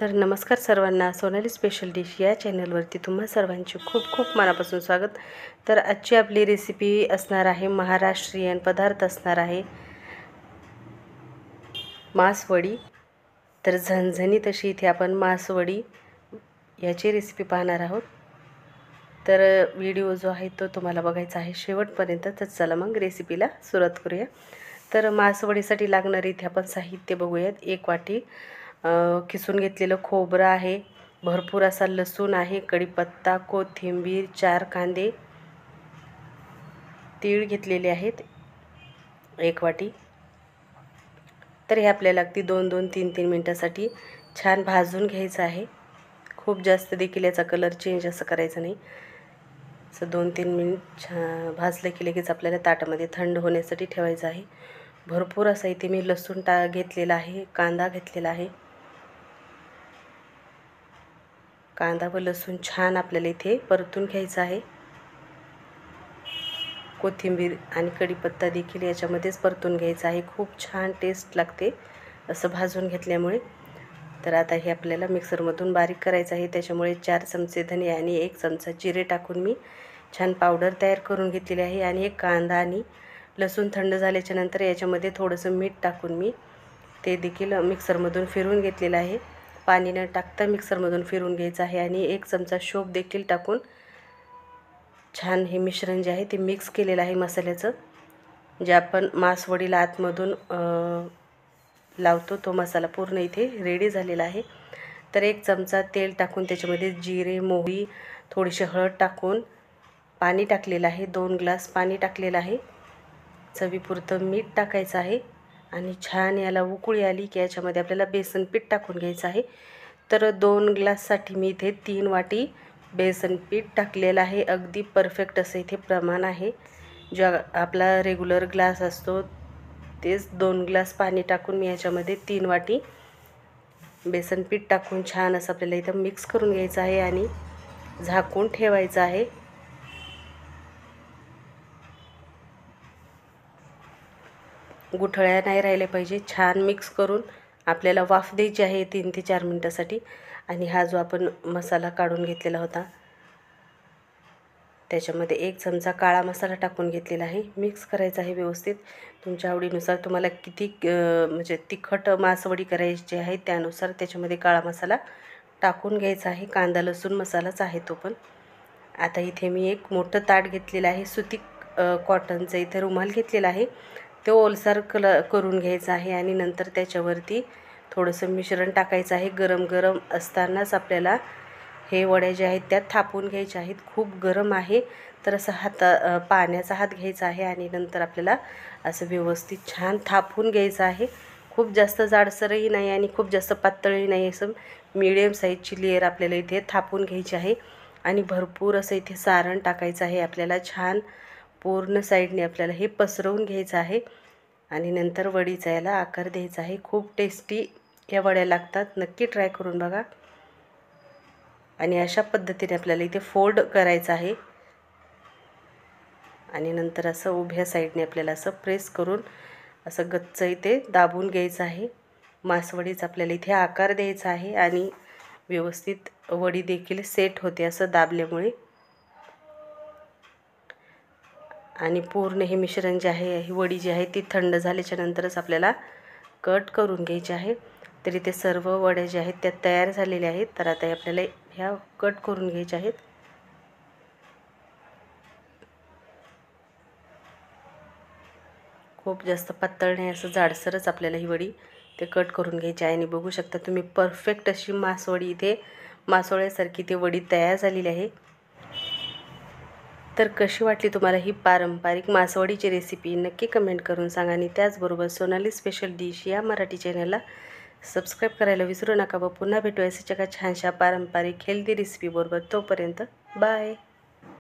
तर नमस्कार सर्वांना, सोनाली स्पेशल डिश या चॅनलवरती तुम्हा सर्वांचे खूप खूप मनापासून स्वागत। तर आजची आपली रेसिपी असणार आहे महाराष्ट्रीयन पदार्थ असणार आहे मासवडी। तर झणझणीत अशी इथे आपण मासवडी याची रेसिपी पाहणार आहोत। तर व्हिडिओ जो आहे तो तुम्हाला बघायचा आहे शेवटपर्यंत। तर चला मग रेसिपीला सुरुवात करूया। तर मासवडीसाठी लागणारे इथे आपण साहित्य बघूयात। 1 वाटी किसून घेतलेलं खोबरं आहे, भरपूर असा लसूण आहे, कढीपत्ता, कोथिंबीर, 4 कांदे, तीळ घेतलेले आहेत 1 वाटी। तर हे आपल्याला अगदी 2-2 3-3 मिनिटासाठी छान भाजून घ्यायचं आहे। खूप जास्त देखील याचा कलर चेंज असं करायचं नाही। असं 2-3 मिनिट छान भाजलं की लगेच आपल्याला ताटामध्ये थंड होण्यासाठी ठेवायचं आहे। भरपूर असा इथे मी लसूण घेतलेला आहे, कांदा घेतलेला आहे। कांदा व लसूण छान आपल्याला इथे परतून घ्यायचा आहे। कोथिंबीर आणि कढीपत्ता देखील याच्यामध्येच परतून घ्यायचा आहे। खूप छान टेस्ट लागते असं भाजून घेतल्यामुळे। तर आता हे आपल्याला मिक्सरमधून बारीक करायचं आहे। त्याच्यामुळे 4 चमचे धने आणि 1 चमचा जिरे टाकून मी छान पावडर तयार करून घेतलेली आहे। आणि एक कांदा आणि लसूण थंड झाल्याच्या नंतर याच्यामध्ये थोडंसं मीठ टाकून मी ते देखील मिक्सरमधून फिरवून घेतलेलं आहे। पाणी न टाकता मिक्सरमधून फिरवून घ्यायचं आहे। आणि 1 चमचा शोप देखील टाकून छान हे मिश्रण जे आहे ते मिक्स केलेलं आहे मसाल्याचं। जे आपण मासवडीला आतमधून लावतो तो मसाला पूर्ण इथे रेडी झालेला आहे। तर 1 चमचा तेल टाकून त्याच्यामध्ये जिरे, मोहरी, थोडीशी हळद टाकून पाणी टाकलेलं आहे। 2 ग्लास पाणी टाकलेलं आहे। चवीपुरतं मीठ टाकायचं आहे आणि छान याला उकळी आली की याच्यामध्ये आपल्याला बेसन पीठ टाकून घ्यायचं आहे। तर 2 ग्लाससाठी मी इथे 3 वाटी बेसन पीठ टाकलेलं आहे। अगदी परफेक्ट असं इथे प्रमाण आहे। जो आपला रेग्युलर ग्लास असतो तेच 2 ग्लास पाणी टाकून मी याच्यामध्ये 3 वाटी बेसन पीठ टाकून छान असं आपल्याला इथं मिक्स करून घ्यायचं आहे आणि झाकून ठेवायचं आहे। गुठळ्या नाही राहिल्या पाहिजे। छान मिक्स करून आपल्याला वाफ द्यायची आहे 3 ते 4 मिनिटासाठी। आणि हा जो आपण मसाला काढून घेतलेला होता त्याच्यामध्ये 1 चमचा काळा मसाला टाकून घेतलेला आहे। मिक्स करायचा आहे व्यवस्थित। तुमच्या आवडीनुसार तुम्हाला किती म्हणजे तिखट मासवडी करायची आहे त्यानुसार त्याच्यामध्ये काळा मसाला टाकून घ्यायचा आहे। कांदा लसूण मसालाच आहे तो पण। आता इथे मी एक मोठं ताट घेतलेलं आहे, सुती कॉटनचं इथे रुमाल घेतलेला आहे। ते ओलसर करून घ्यायचं आहे आणि नंतर त्याच्यावरती थोडंसं मिश्रण टाकायचं आहे। गरम गरम असतानाच आपल्याला हे वड्या जे आहेत त्या थापून घ्यायच्या आहेत। खूप गरम आहे तर असं पाण्याचा हात घ्यायचा आहे आणि नंतर आपल्याला असं व्यवस्थित छान थापून घ्यायचं आहे। खूप जास्त जाडसरही नाही आणि खूप जास्त पातळही नाही, असं मीडियम साईजची लेयर आपल्याला इथे थापून घ्यायची आहे। आणि भरपूर असं इथे सारण टाकायचं आहे आपल्याला। छान पूर्ण साईडने आपल्याला हे पसरवून घ्यायचं आहे आणि नंतर वडीचा याला आकार द्यायचा आहे। खूप टेस्टी या वड्या लागतात, नक्की ट्राय करून बघा। आणि अशा पद्धतीने आपल्याला इथे फोल्ड करायचं आहे आणि नंतर असं उभ्या साईडने आपल्याला असं प्रेस करून असं गच्च इथे दाबून घ्यायचं आहे। मासवडीचा आपल्याला इथे आकार द्यायचा आहे आणि व्यवस्थित वडी देखील सेट होते असं दाबल्यामुळे। आणि पूर्ण हे मिश्रण जे आहे, ही वडी जी आहे ती थंड झाल्याच्या नंतरच आपल्याला कट करून घ्यायची आहे। तरी ते सर्व वड्या ज्या आहेत त्या तयार झालेल्या आहेत। तर आता आपल्याला ह्या कट करून घ्यायच्या आहेत। खूप जास्त पातळ नाही, असं जाडसरच आपल्याला ही वडी ते कट करून घ्यायची आहे। आणि बघू शकता तुम्ही परफेक्ट अशी मासवडी इथे मासोळ्यासारखी ती वडी तयार झालेली आहे। तर कशी वाटली तुम्हाला ही पारंपरिक मासवडीची रेसिपी नक्की कमेंट करून सांगा। आणि त्याचबरोबर सोनाली स्पेशल डिश या मराठी चॅनलला सबस्क्राईब करायला विसरू नका। व पुन्हा भेटू अशाच एका छानशा पारंपरिक हेल्दी रेसिपीबरोबर। तोपर्यंत बाय।